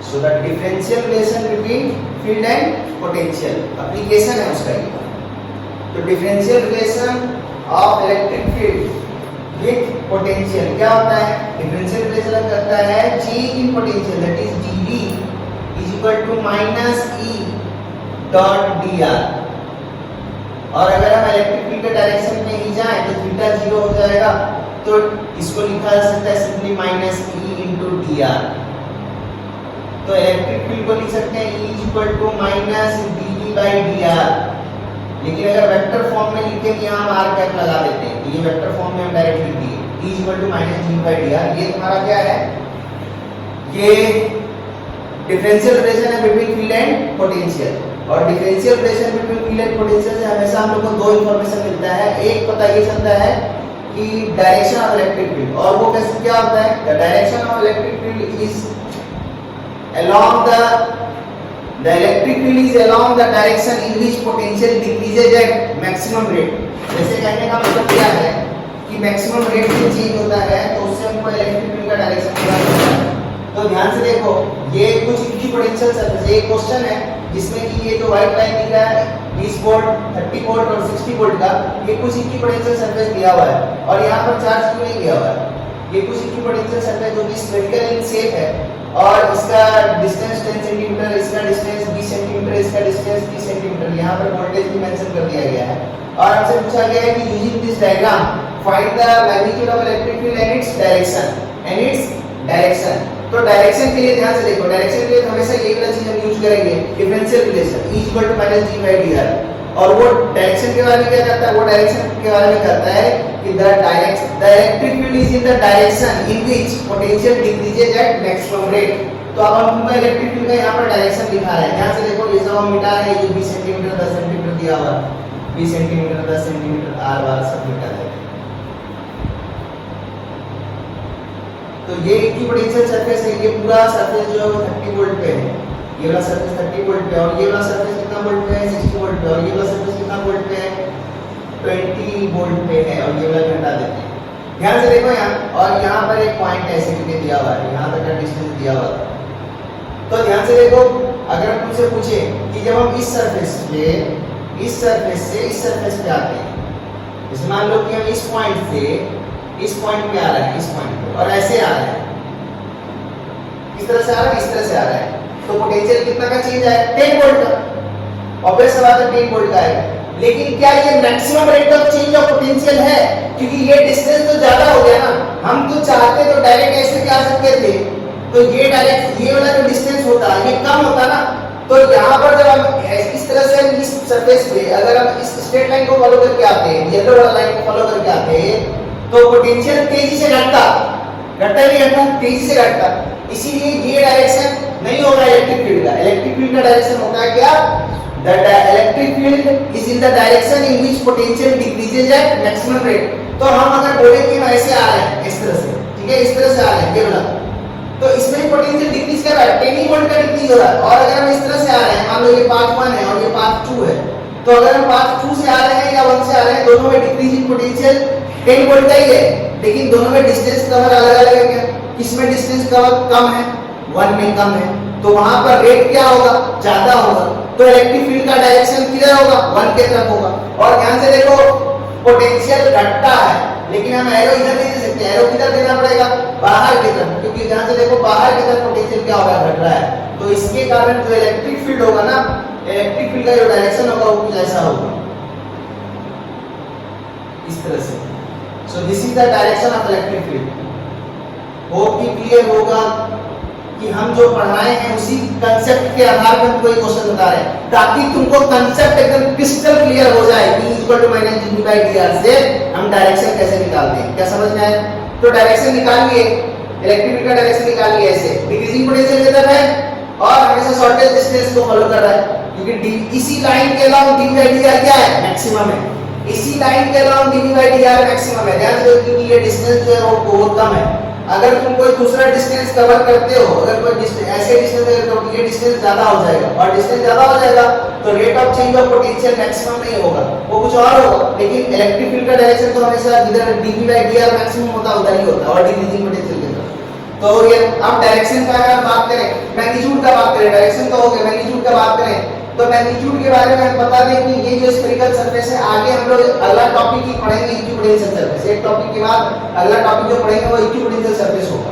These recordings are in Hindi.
So the differential relation between field and potential application है उसका ये। तो differential relation of electric field with potential क्या होता है? डिफरेंशियल रिलेशन करता है change in potential that is dV is equal to minus E dot dr। और अगर हम इलेक्ट्रिक फील्ड के डायरेक्शन में ही जाएं तो थीटा 0 हो जाएगा, तो इसको लिखा जा सकता है simply minus E into dr। तो इलेक्ट्रिक फील्ड को लिख सकते हैं E is equal to minus dV by dr। लेकिन अगर वेक्टर फॉर्म में लिखें तो यहाँ हम r कैप लगा देते हैं, तो ये वेक्टर फॉर्म में हम डायरेक्ट लिख दिए E is equal to minus dV by dr। ये तुम्हारा क्या है? ये डिफरेंशियल रिलेशन है बिटवीन फील्ड एंड पोटेंशियल। और differential relation between field and potential से हमेशा हम लोग को दो इंफॉर्मेशन मिलता है। एक पता ये चलता है कि डायरेक्शन ऑफ इलेक्ट्रिक फील्ड, और वो कैसे क्या होता है? The direction of electric field is along the electric field is along the direction in which potential decreases at maximum rate। जैसे कहने का मतलब क्या है कि मैक्सिमम रेट से चेंज होता है तो उससे हमको इलेक्ट्रिक फील्ड का डायरेक्शन पता चलता है। तो ध्यान से देखो, ये कुछ इक्विपोटेंशियल सरफेस, ये क्वेश्चन है जिसमें कि ये जो व्हाइट लाइन दिख रहा है 20 वोल्ट 30 वोल्ट और 60 वोल्ट का, ये कुछ इक्विपोटेंशियल सरफेस दिया हुआ है और यहाँ पर चार्ज क्यों नहीं दिया हुआ है? ये कुछ इक्विपोटेंशियल सरफेस जो कि स्फेरिकल इन शेप है और इसका डिस्टेंस 10 सेंटीमीटर, इसका डिस्टेंस 20 सेंटीमीटर, इसका डिस्टेंस 30 सेंटीमीटर। यहाँ पर वोल्टेज भी मेंशन कर दिया गया है और हमसे पूछा गया है कि using this diagram find the magnitude of electric field and its direction. तो डायरेक्शन के लिए ध्यान से देखो, डायरेक्शन के लिए हमेशा ये वाला चीज हम यूज करेंगे, differential relation E equal to minus d by dr। और वो डायरेक्शन के बारे में क्या करता है? वो डायरेक्शन के बारे में कहता है कि the electric field is in the direction in which potential decreases at maximum rate. तो अब हम तुमको इलेक्ट्रिक फील्ड का यहाँ पर डायरेक्शन दिखा रहे हैं। ध्यान से देखो, ये सब हम मिटा रहे हैं, ये 20 सेंटीमीटर 10 सेंटीमीटर दिया हुआ है, 20 सेंटीमीटर 10 सेंटीमीटर r बार सब मिटा है। तो ये इक्विपोटेंशियल सरफेस है, ये पूरा सरफेस जो है वो 30 वोल्ट पे है, ये वाला सरफेस 30 वोल्ट पे, और ये वाला सरफेस कितना वोल्ट पे है? 60 वोल्ट पे, और ये वाला सरफेस कितना वोल्ट पे है? 20 वोल्ट पे है, और ये वाला घटा देते हैं। ध्यान से देखो यहाँ, और यहाँ पर एक पॉइंट ऐसे करके दिया हुआ है, यहाँ तक का डिस्टेंस दिया हुआ है। तो ध्यान से देखो, अगर हम तुमसे पूछे कि जब हम इस सरफेस से इस सरफेस पे आते हैं, जैसे मान लो कि हम इस पॉइंट से इस पॉइंट पे आ रहे हैं, इस पॉइंट पे, और ऐसे आ रहे हैं, किस तरह से आ रहा है? इस तरह से आ रहा है, तो पोटेंशियल कितना का चेंज आएगा? 10 वोल्ट का। ऑब्वियस बात है 10 वोल्ट का आएगा। लेकिन क्या ये maximum rate of change of potential है? क्योंकि ये डिस्टेंस तो ज्यादा हो गया ना, हम तो चाहते तो डायरेक्ट ऐसे भी आ सकते थे, तो ये डायरेक्ट ये वाला जो डिस्टेंस होता है ये कम होता ना। तो यहाँ पर जब हम इस तरह से इस सरफेस पे अगर हम इस स्ट्रेट लाइन को फॉलो करके आते हैं, येलो वाला लाइन को फॉलो करके आते हैं, तो पोटेंशियल तेजी से घटता नहीं घटता, तेजी से घटता। इसीलिए ये डायरेक्शन नहीं होगा इलेक्ट्रिक फील्ड का। इलेक्ट्रिक फील्ड का डायरेक्शन होता है क्या? The electric field is in the direction in which potential decreases at maximum rate. तो हम अगर बोले कि हम ऐसे आ रहे हैं इस तरह से, ठीक है, इस तरह से आ रहे हैं ये वाला, तो इसमें पोटेंशियल डिक्रीज कर रहा है, 10 वोल्ट का डिक्रीज हो रहा है। और अगर हम इस तरह से आ रहे हैं, मान लो ये पाथ 1 है और ये पाथ 2 है, तो अगर हम पाथ 2 से आ रहे हैं या 1 से आ रहे हैं, दोनों में डिक्रीज इन पोटेंशियल 10 वोल्ट का ही है, लेकिन दोनों में डिस्टेंस कवर अलग-अलग है। क्या इसमें डिस्टेंस कवर कम है, 1 में कम है, तो वहां पर रेट क्या होगा? ज्यादा होगा। तो इलेक्ट्रिक फील्ड का डायरेक्शन किधर होगा? 1 के तरफ होगा। और ध्यान से देखो, पोटेंशियल घटता है, लेकिन हम एरो इधर नहीं दे सकते, एरो किधर देना पड़ेगा? बाहर की तरफ, क्योंकि ध्यान से देखो बाहर की तरफ पोटेंशियल क्या होगा? घट रहा है। तो इसके कारण जो इलेक्ट्रिक फील्ड होगा ना, इलेक्ट्रिक फील्ड का जो डायरेक्शन होगा वो कुछ ऐसा होगा, इस तरह से। So this is the direction of electric field. Hope कि क्लियर होगा कि हम जो पढ़ाए हैं उसी कंसेप्ट के आधार पर कोई क्वेश्चन बता रहे हैं, ताकि तुमको कंसेप्ट एकदम क्रिस्टल क्लियर हो जाए कि equal to minus dV by dr से हम डायरेक्शन कैसे निकालते हैं। क्या समझ में आया? तो डायरेक्शन निकाल लिए, इलेक्ट्रिक फील्ड का डायरेक्शन निकाल लिए ऐसे, डिक्रीजिंग पोटेंशियल की तरफ है और हमेशा शॉर्टेज डिस्टेंस को फॉलो कर रहा है, क्योंकि इसी लाइन के अलावा dV बाई dr क्या है? मैक्सिमम है। इसी लाइन के अलावा dV बाई dr मैक्सिमम है। ध्यान से, क्योंकि ये डिस्टेंस जो है वो बहुत कम है। अगर तुम कोई दूसरा डिस्टेंस कवर करते हो, अगर कोई ऐसे डिस्टेंस है तो ये डिस्टेंस ज्यादा हो जाएगा, और डिस्टेंस ज्यादा हो जाएगा तो rate of change of potential maximum नहीं होगा, वो कुछ और होगा। लेकिन इलेक्ट्रिक फील्ड का डायरेक्शन तो हमेशा इधर dV बाई dr मैक्सिमम होता उधर ही होता है, और डिक्रीजिंग पोटेंशियल के तरफ। तो ये अब डायरेक्शन का अगर बात करें, मैग्नीट्यूड का बात करें, डायरेक्शन तो हो गया, मैग्नीट्यूड का बात करें तो मैग्नीट्यूड के बारे में हम बता दें कि ये जो स्फेरिकल सरफेस है, आगे हम लोग अगला टॉपिक ही पढ़ेंगे इक्विपोटेंशियल सरफेस। एक टॉपिक के बाद अगला टॉपिक जो पढ़ेंगे वो इक्विपोटेंशियल सरफेस होगा।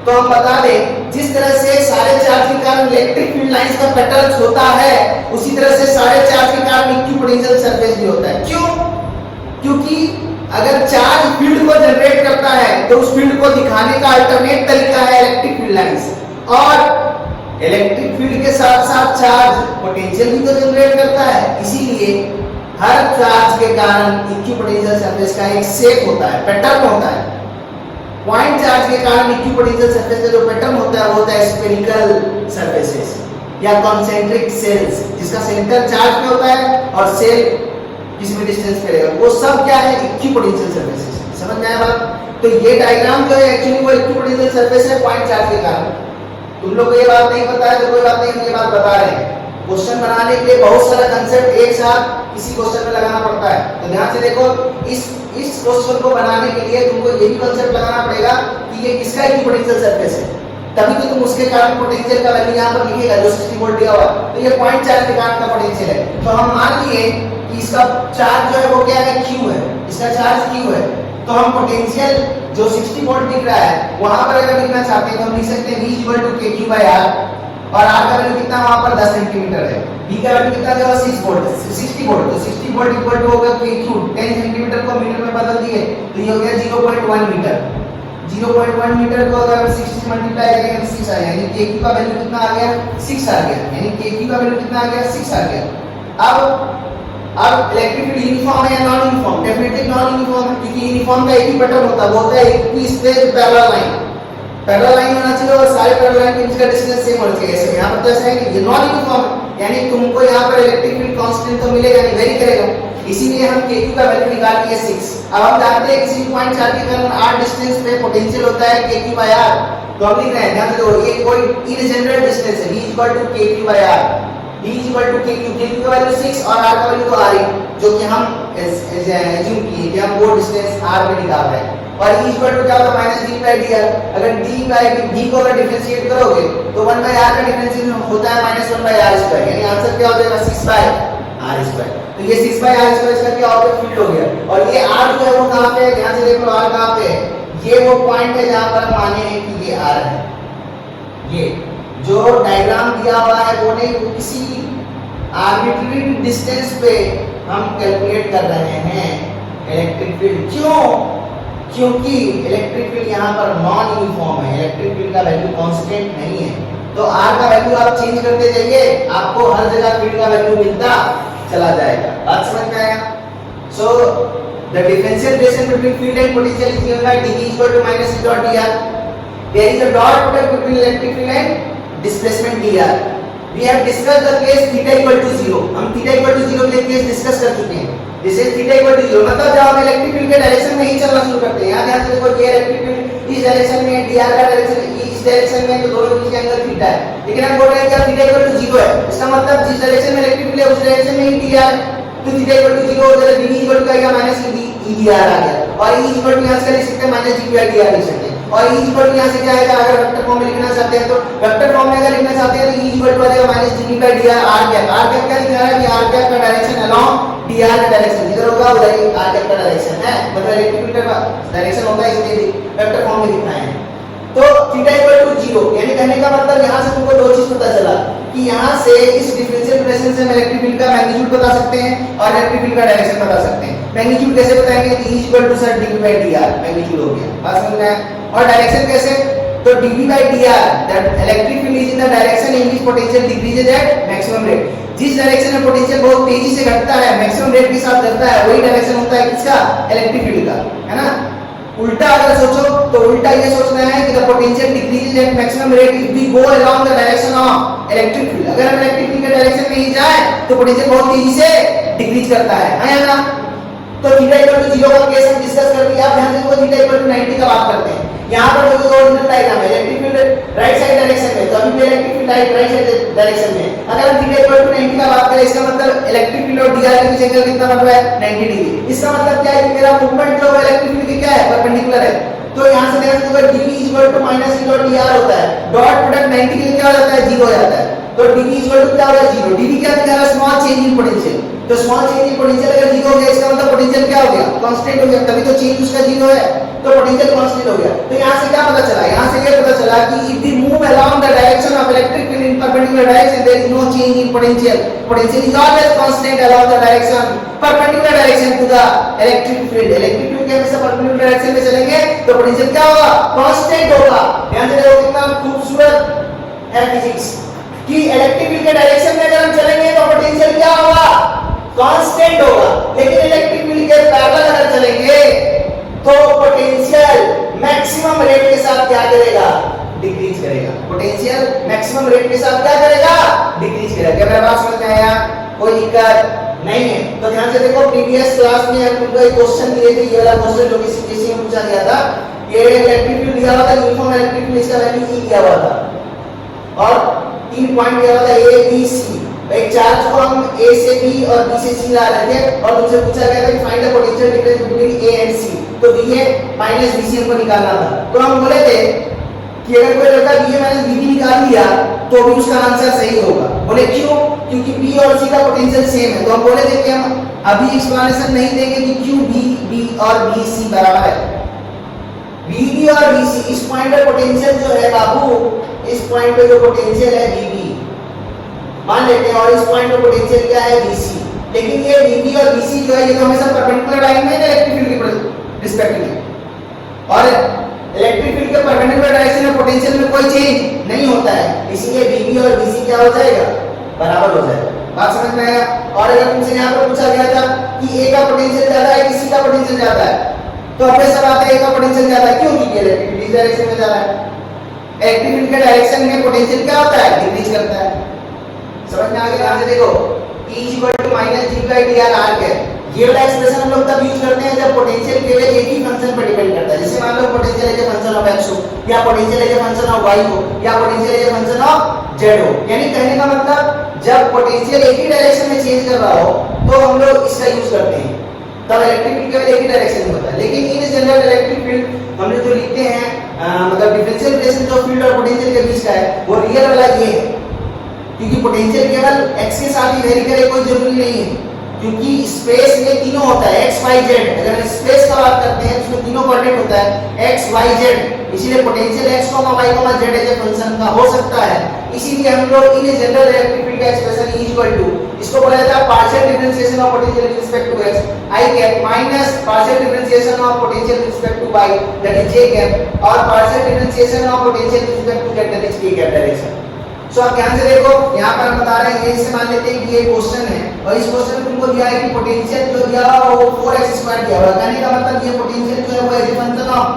तो हम बता दें जिस तरह से सारे चार्ज के कारण इलेक्ट्रिक फील्ड लाइंस का पैटर्न होता है, उसी तरह से सारे चार्ज के कारण इक्विपोटेंशियल सरफेस भी होता है। क्यों? क्योंकि अगर चार्ज फील्ड को जनरेट करता है तो उस फील्ड को दिखाने का अल्टरनेट तरीका है इलेक्ट्रिक फील्ड लाइंस, और इलेक्ट्रिक फील्ड के साथ साथ चार्ज पोटेंशियल भी तो जनरेट करता है। इसीलिए हर चार्ज के कारण इक्विपोटेंशियल सरफेस का एक शेप होता है, पैटर्न होता है। पॉइंट चार्ज के कारण इक्विपोटेंशियल सरफेस का जो पैटर्न होता है वो होता है स्फेरिकल सरफेसेस या कॉन्सेंट्रिक सेल्स, जिसका सेंटर चार्ज पे होता है और सेल किसी भी डिस्टेंस पे रहेगा। वो सब क्या है? Equipotential surfaces. समझ में आया बात? तो ये डायग्राम जो है एक्चुअली वो इक्विपोटेंशियल सरफेस है पॉइंट चार्ज के कारण। तुम लोग को ये बात नहीं पता है तो कोई बात नहीं, हम ये बात बता रहे हैं। क्वेश्चन बनाने के लिए बहुत सारा कंसेप्ट एक साथ किसी क्वेश्चन में लगाना पड़ता है। तो ध्यान से देखो, इस क्वेश्चन को बनाने के लिए तुमको ये भी कंसेप्ट लगाना पड़ेगा कि ये किसका इक्विपोटेंशियल सरफेस है, तभी तो तुम उसके कारण पोटेंशियल का वैल्यू यहाँ पर लिखेगा जो 60 वोल्ट दिया हुआ। तो ये पॉइंट चार्ज के कारण का पोटेंशियल है। तो हम मान लिए कि इसका चार्ज जो है वो क्या है? Q है। इसका चार्ज Q है। तो हम पोटेंशियल जो 60 वोल्ट दिख रहा है वहां पर अगर लिखना चाहते हैं तो हम लिख सकते हैं V kQ/R, और R का वैल्यू कितना वहां पर 10 सेंटीमीटर है। V का वैल्यू कितना देगा? 6 वोल्ट, 60 वोल्ट। तो 60 वोल्ट इक्वल टू होगा kQ, 10 सेंटीमीटर को मीटर में बदल दिए तो ये हो गया 0.1 मीटर। 0.1 मीटर को अगर 60 से मल्टीप्लाई करेंगे तो 6 आ गया, यानी kQ का वैल्यू कितना आ गया? 6 आ गया। यानी kQ का वैल्यू कितना आ गया? 6 आ गया। अब इलेक्ट्रिक फील्ड यूनिफॉर्म है या non uniform? Definitely non uniform है, क्योंकि यूनिफॉर्म का एक ही पैटर्न होता है, वो होता है एक ही straight parallel line. Parallel line होना चाहिए और सारे पैरेलल लाइन के बीच का डिस्टेंस सेम होना चाहिए। ऐसे यहां पर तो ऐसा है कि ये नॉन यूनिफॉर्म है, यानी तुमको यहां पर इलेक्ट्रिक फील्ड कांस्टेंट तो मिलेगा नहीं, वेरी करेगा। इसीलिए हम kQ का वैल्यू निकाल लिए 6। अब हम जानते हैं किसी पॉइंट चार्ज के कारण r डिस्टेंस पे पोटेंशियल होता है kQ/R। तो हम लिख रहे हैं, ध्यान से देखो, ये कोई इनजेनरल डिस्टेंस है, V kQ/R। V kQ का वैल्यू 6 और r का वैल्यू तो r ही, जो कि हम एज्यूम किए कि हम वो डिस्टेंस r पे निकाल रहे हैं। और E क्या होगा? -d/dr। अगर d/v को अगर डिफरेंशिएट करोगे तो 1/r का डिफरेंशिएशन होता है -1/r², यानी आंसर क्या हो जाएगा? 6/r²। तो ये 6/r² इसका क्या हो गया? फील्ड हो गया। और ये r जो है वो कहां पे है? ध्यान से देख लो, r कहां पे है? ये वो पॉइंट है जहां पर हम माने हैं कि ये r है। ये जो डायग्राम दिया हुआ है वो नहीं, वो किसी आर्बिट्ररी डिस्टेंस पे हम कैलकुलेट कर रहे हैं इलेक्ट्रिक फील्ड। क्यों? क्योंकि इलेक्ट्रिक फील्ड यहाँ पर नॉन यूनिफॉर्म है, इलेक्ट्रिक फील्ड का वैल्यू कांस्टेंट नहीं है। तो r का वैल्यू आप चेंज करते जाइए, आपको हर जगह फील्ड का वैल्यू मिलता चला जाएगा। बात समझ में आया? So the differential relation between field and potential is given by dV -E.dr। There is a dot product between electric field and displacement dr। We have discussed the case θ=0। हम θ=0 के लिए केस डिस्कस कर चुके हैं। दिस इज θ=0, मतलब जब हम इलेक्ट्रिक फील्ड के डायरेक्शन में ही चलना शुरू करते हैं। यहां ध्यान से देखो, ये इलेक्ट्रिक फील्ड इस डायरेक्शन में है, dr का डायरेक्शन इस डायरेक्शन में है, तो दोनों के बीच का एंगल थीटा है। लेकिन हम बोल रहे हैं कि θ=0 है, इसका मतलब जिस डायरेक्शन में इलेक्ट्रिक फील्ड है उस डायरेक्शन में ही dr, तो θ=0 हो जाएगा, dV का क्या -E/dr आ गया। और E यहां से लिख सकते हैं -dV/dr लिख सकते हैं। और E यहां से क्या आएगा? अगर वेक्टर फॉर्म में लिखना चाहते हैं तो वेक्टर फॉर्म में अगर लिखना चाहते हैं तो E आ जाएगा -dV/dr। r क्या दिखा रहा है कि r का डायरेक्शन अलोंग dr का डायरेक्शन जिधर होगा उधर ही r का डायरेक्शन है, मतलब इलेक्ट्रिक फील्ड का डायरेक्शन होगा, इसलिए वेक्टर फॉर्म में लिखना है। तो θ=0, यानी कहने का मतलब यहां से तुमको दो चीज पता चला कि यहां से इस डिफरेंशियल रिलेशन से हम इलेक्ट्रिक फील्ड का मैग्नीट्यूड बता सकते हैं और इलेक्ट्रिक फील्ड का डायरेक्शन बता सकते हैं। मैग्नीट्यूड कैसे बताएंगे? E dV/dr मैग्नीट्यूड हो गया। बात समझ में आया? और डायरेक्शन कैसे? तो dV/dr, that electric field is in the direction in which potential decreases at maximum rate. जिस डायरेक्शन में पोटेंशियल बहुत तेजी से घटता है, मैक्सिमम रेट के साथ घटता है, वही डायरेक्शन होता है किसका? इलेक्ट्रिक फील्ड का, है ना? उल्टा अगर सोचो तो उल्टा ये सोचना है कि the potential decreases at maximum rate if we go along the direction of electric field. अगर हम इलेक्ट्रिक फील्ड के डायरेक्शन में ही जाए तो पोटेंशियल बहुत तेजी से डिक्रीज करता है ना? तो θ=0 का केस हम डिस्कस कर लिया। अब ध्यान से देखो, θ=90 का बात करते हैं। यहां पर देखो ओरिजिनल डायग्राम है, electric field right side direction में, तो अभी भी electric field right side direction में। अगर हम θ=90 का बात करें, इसका मतलब इलेक्ट्रिक फील्ड और dr के बीच एंगल कितना बन रहा है? 90 डिग्री। इसका मतलब क्या है कि मेरा मूवमेंट जो है इलेक्ट्रिक फील्ड के क्या है? परपेंडिकुलर है। तो यहाँ से देखो अगर dv equal to minus e dot dr होता है, डॉट प्रोडक्ट 90 के लिए क्या हो जाता है, 0 हो जाता है। तो dv इक्वल टू क्या हो जाएगा, 0। dv क्या दिखा रहा है, स्मॉल चेंज इन पोटेंशियल। तो स्मॉल चेंज इन पोटेंशियल अगर 0 हो गया इसका मतलब पोटेंशियल क्या हो गया, कांस्टेंट हो गया, तभी तो चेंज उसका 0 है, तो पोटेंशियल कांस्टेंट हो गया। तो यहाँ से क्या पता चला, यहाँ से ये पता चला कि if we move along the direction of electric field in perpendicular direction there is no change in potential, potential is always constant along the direction perpendicular direction to the electric field. Electric field के हमेशा परपेंडिकुलर डायरेक्शन में चलेंगे तो पोटेंशियल क्या होगा, कांस्टेंट होगा। ध्यान से देखो कितना खूबसूरत है फिजिक्स कि इलेक्ट्रिक फील्ड के डायरेक्शन में अगर हम चलेंगे तो पोटेंशियल क्या होगा, कांस्टेंट होगा। लेकिन इलेक्ट्रिक फील्ड के पैरेलल अगर चलेंगे तो पोटेंशियल मैक्सिमम रेट के साथ क्या करेगा, डिक्रीज करेगा। पोटेंशियल मैक्सिमम रेट के साथ क्या करेगा, डिक्रीज करेगा। क्या मेरा बात समझ में आया, कोई दिक्कत नहीं है। तो ध्यान से देखो प्रीवियस क्लास में हम तुमको एक क्वेश्चन दिए थे, ये वाला क्वेश्चन जो कि सीपीएससी में पूछा गया था। ये इलेक्ट्रिक फील्ड दिया हुआ था, यूनिफॉर्म इलेक्ट्रिक फील्ड, इसका वैल्यू E दिया हुआ था और 3 पॉइंट दिया हुआ था A B C। एक चार्ज को हम A से B और B से C ला रहे थे और तुमसे पूछा गया था कि find the potential difference between A and C। तो VA माइनस VC हमको निकालना था। तो हम बोले थे कि अगर कोई लड़का VA माइनस VB निकाल लिया तो भी उसका आंसर सही होगा। बोले क्यों, क्योंकि B और C का पोटेंशियल सेम है। तो हम बोले थे कि हम अभी एक्सप्लेनेशन नहीं देंगे कि क्यों B और BC बराबर है। VB और VC इस पॉइंट पे पोटेंशियल जो है बाबू, इस पॉइंट पे जो पोटेंशियल है VB मान लेते हैं और इस पॉइंट पे पोटेंशियल क्या है VC। लेकिन ये VB और VC जो है ये तो हमेशा परपेंडिकुलर लाइन में है इलेक्ट्रिक फील्ड के रिस्पेक्ट में, और इलेक्ट्रिक फील्ड के परपेंडिकुलर डायरेक्शन में पोटेंशियल में कोई चेंज नहीं होता है, इसलिए VB और VC क्या हो जाएगा, बराबर हो जाएगा। बात समझ में आया। और अगर तुमसे यहाँ पर पूछा गया था कि A का पोटेंशियल ज्यादा है कि C का पोटेंशियल ज्यादा है, तो अब सब आता है A का पोटेंशियल ज्यादा है। क्यों, क्योंकि इलेक्ट्रिक फील्ड इस डायरेक्शन में जा रहा है। इलेक्ट्रिक फील्ड के डायरेक्शन में पोटेंशियल क्या होता है, डिक्रीज करता है। समझ में आ गया। ध्यान से देखो E -G/dr आर्क है। ये वाला एक्सप्रेशन हम लोग तब यूज करते हैं जब पोटेंशियल केवल एक ही फंक्शन पर डिपेंड करता है। जैसे मान लो potential as a function of x हो, या potential as a function of y हो, या potential as a function of z हो। यानी कहने का मतलब जब पोटेंशियल एक ही डायरेक्शन में चेंज कर रहा हो तो हम लोग इसका यूज करते हैं, तब इलेक्ट्रिक फील्ड केवल एक ही डायरेक्शन में होता है। लेकिन इन जनरल इलेक्ट्रिक फील्ड हम लोग जो लिखते हैं मतलब डिफरेंशियल रिलेशन जो फील्ड और पोटेंशियल के बीच का है वो रियल वाला ये है, क्योंकि पोटेंशियल केवल x के साथ ही वेरी करे कोई जरूरी नहीं है, क्योंकि स्पेस में तीनों होता है x y z। अगर स्पेस का बात करते हैं उसमें तीनों कोऑर्डिनेट होता है x y z, इसीलिए potential x, y, z as a function का हो सकता है। इसीलिए हम लोग इन जनरल इलेक्ट्रिक फील्ड का एक्सप्रेशन E इक्वल टू, इसको बोला जाता है partial differentiation of potential with respect to x I cap minus partial differentiation of potential with respect to y that is j cap, और partial differentiation of potential with respect to z that is k cap direction. So आप ध्यान से देखो यहाँ पर हम बता रहे हैं, ये से मान लेते हैं कि ये क्वेश्चन है और इस क्वेश्चन में तुमको दिया है कि पोटेंशियल जो दिया हुआ वो 4x² दिया हुआ है। कहने का मतलब ये पोटेंशियल जो है वो as a function of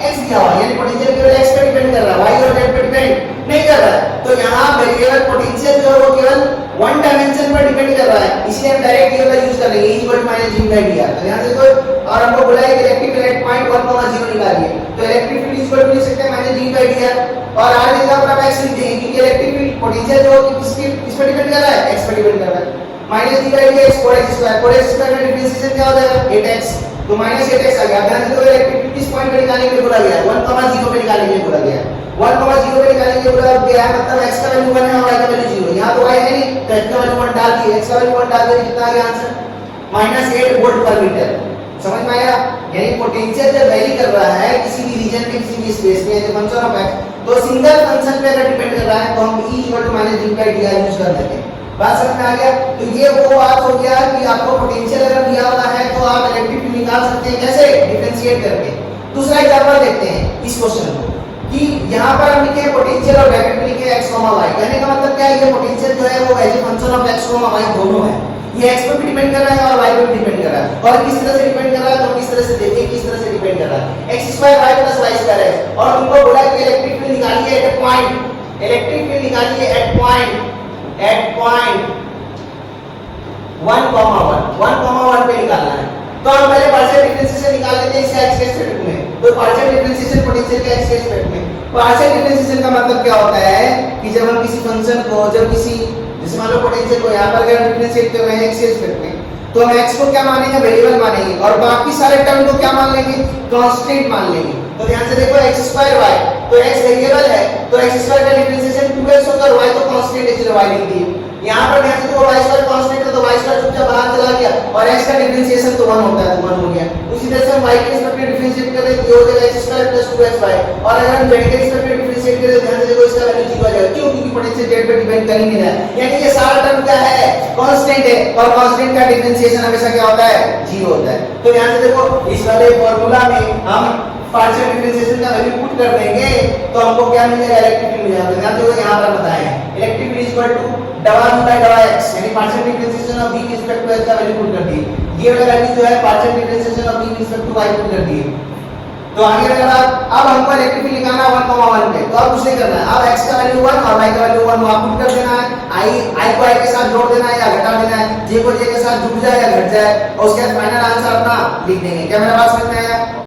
x दिया हुआ है, यानी पोटेंशियल केवल x पे डिपेंड कर रहा है, y और z पे डिपेंड नहीं कर रहा है। तो यहाँ वेरिएबल पोटेंशियल जो है वो केवल वन डायमेंशन पर डिपेंड कर रहा है, इसलिए हम डायरेक्ट ये वाला यूज कर लेंगे E -G/dr। तो यहाँ से तो और हमको बोला है कि इलेक्ट्रिक फील्ड पॉइंट 1,0 निकालिए, तो इलेक्ट्रिक फील्ड इक्वल टू लिख सकते हैं -G/dr और r की जगह पर आप x लिख देंगे क्योंकि इलेक्ट्रिक फील्ड पोटेंशियल जो किस पर डिपेंड कर रहा है, x पर डिपेंड कर रहा है। -G/dx 4x² का डिफरेंशिएशन क्या हो जाएगा 8x, तो -8x आ गया। ध्यान से तो इलेक्ट्रिक फील्ड किस पॉइंट पे निकालने के लिए बोला गया है, 1,0 पे निकालने के लिए बोला गया है। 1,0 पे निकालने के लिए बोला गया है, मतलब x का वैल्यू 1 है और y का वैल्यू 0। यहां तो y है नहीं तो x का वैल्यू 1 डाल दिए, x का वैल्यू 1 डाल दिए, कितना आ गया आंसर -8 वोल्ट पर मीटर। समझ में आया। यानी पोटेंशियल जब वैरी कर रहा है किसी भी रीजन में किसी भी स्पेस में as a function of x, तो सिंगल फंक्शन पे अगर डिपेंड कर रहा है तो हम E -G/dr यूज कर लेते हैं। बात समझ में आ गया। तो ये वो बात हो गया कि आपको पोटेंशियल अगर दिया हुआ है तो आप इलेक्ट्रिक फील्ड निकाल सकते हैं, कैसे, डिफरेंशिएट करके। दूसरा एग्जांपल देखते हैं इस क्वेश्चन को कि यहाँ पर हम लिखे पोटेंशियल और ब्रैकेट में लिखे x, y। कहने का मतलब क्या है, ये पोटेंशियल जो है वो as a function of x, y दोनों है। ये x पे भी डिपेंड कर रहा है और y पे भी डिपेंड कर रहा है। और किस तरह से डिपेंड कर रहा है तो किस तरह से देखिए किस तरह से डिपेंड कर रहा है, x² y + y² है। और तुमको बोला कि इलेक्ट्रिक फील्ड निकालिए at a point, electric field निकालिए एट पॉइंट 1,1 पे निकालना है। तो हम पहले पार्शियल डिफरेंशिएशन निकाल लेते हैं इसका x के रिस्पेक्ट में। तो पार्शियल डिफरेंशिएशन पोटेंशियल का x के रिस्पेक्ट में, पार्शियल डिफरेंशिएशन का मतलब क्या होता है कि जब हम किसी फंक्शन को, जब किसी जैसे मान लो पोटेंशियल को यहाँ पर अगर डिफरेंशिएट कर रहे हैं x के रिस्पेक्ट में, तो हम x को क्या मानेंगे, वेरिएबल मानेंगे, और बाकी सारे टर्म को क्या मान लेंगे, कांस्टेंट मान लेंगे। तो ध्यान से देखो x स्क्वायर y, तो x वेरिएबल है तो x स्क्वायर का डिफरेंशिएशन 2x होगा और y तो कांस्टेंट है, चलो y लिख दिए। यहाँ पर ध्यान से देखो y स्क्वायर कांस्टेंट है तो y स्क्वायर चुपचाप बाहर चला गया और x का डिफरेंशिएशन तो 1 होता है तो 1 हो गया। उसी तरह से हम y के रिस्पेक्ट में डिफरेंशिएट कर रहे हैं तो ये हो जाएगा x स्क्वायर प्लस 2xy, और अगर हम z के रिस्पेक्ट में डिफरेंशिएट करें तो ध्यान से देखो इसका वैल्यू 0 आ जाएगा। क्यों? क्योंकि पोटेंशियल z पे डिपेंड कर ही नहीं रहा है, यानी ये सारा टर्म क्या है, कांस्टेंट है, और कांस्टेंट का डिफरेंशिएशन हमेशा क्या होता है, 0 होता है। तो ध्यान से देखो इस वाले फार्मूला में हम पार्शियल डिफरेंशिएशन का वैल्यू पुट कर देंगे तो हमको क्या मिलेगा, इलेक्ट्रिक फील्ड मिल जाएगा। ध्यान देखो यहाँ पर बताया है electric field equal to double by double x, यानी partial differentiation of v with respect to x का वैल्यू पुट कर दिए। ये वाला वैल्यू जो है partial differentiation of v with respect to y put कर दिए। तो आगे अगर अब हमको इलेक्ट्रिक फील्ड निकालना है 1,1 पे, तो अब कुछ नहीं करना है, अब x का वैल्यू 1 और y का वैल्यू 1 वहां पुट कर देना है, i को i के साथ जोड़ देना है या घटा देना है, j को j के साथ जुड़ जाए या घट जाए, और उसके बाद फाइनल आंसर अपना लिख देंगे। क्या मेरा बात समझ में आया?